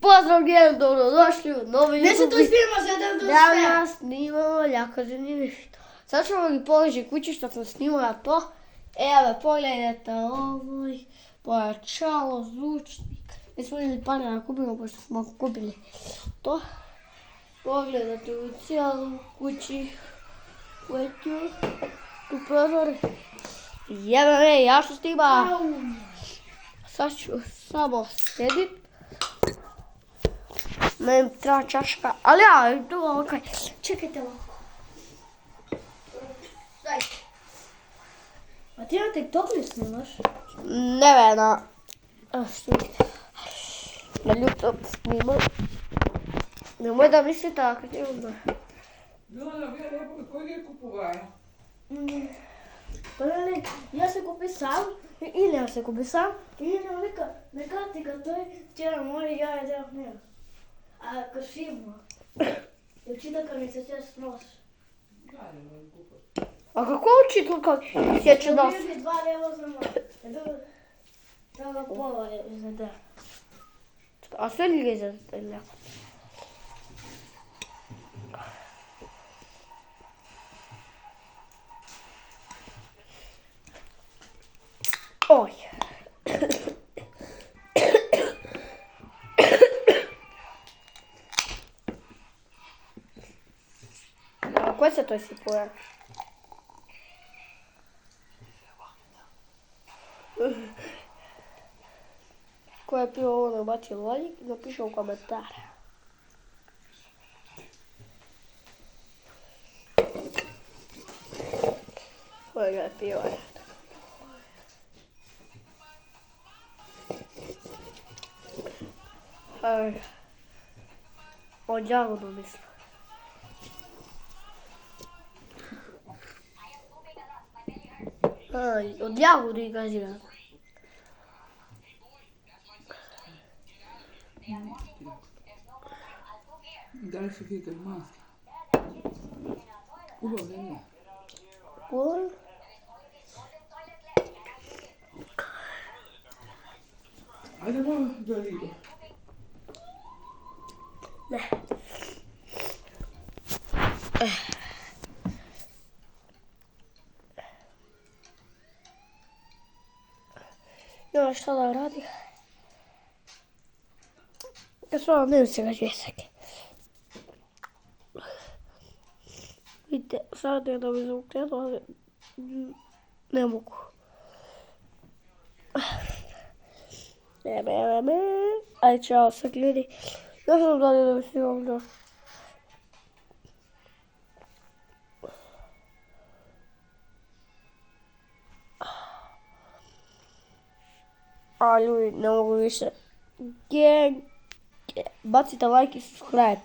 Pozdrav gledam, dobrodošli u novi Ne se to snima za da do sve. Danas snimamo jako zanimljivo. Sad ćemo mi položiti kući što sam snimala to. Evo, pogledajte ovoj pojačalo, zvučnik. Mi smo ili pare da kupimo, pošto smo kupili to. Pogledajte u cijelu kući. Kuću, tu prozor. Jebe, ja što snima. Sad ću samo sjedit. Meni treba čaška, ali ja, to okej. Čekajte ovako. Daj. A ti na TikTok ne snimaš? Ne vena. Snimite. Na YouTube snimam. Nemoj da mislite ako snimam. Koji je kupovao? Pa ne, ja se kupi sam, ili ja se kupi sam, ili neka ti ga to je včera moja ja je da ne. A kršimo. I učita kad mi se sve snosi. A kako uči kako sjeće nos? Ljudi dva levo za moj. Tamo pola je za da. A sve li za ne? Oj. Ko se to sipuje? Ko je pio ovo na bacio voljik, napiše u komentare. Ko je ga pio? Od jagodu mislim. Od jagodu i gazira. Da li se kikaš maske? Kuba, ne. Kur? Ajde malo da ligo. Ne. Ima šta da radi? Ja stvarno ne se ga žesak. Vidite, sad je da mi zvuk krenuo, ali ne mogu. Ajde, čao sad ljudi. Ja sam dalje da mi snimam još. A ljudi, ne mogu više. Bacite like i subscribe.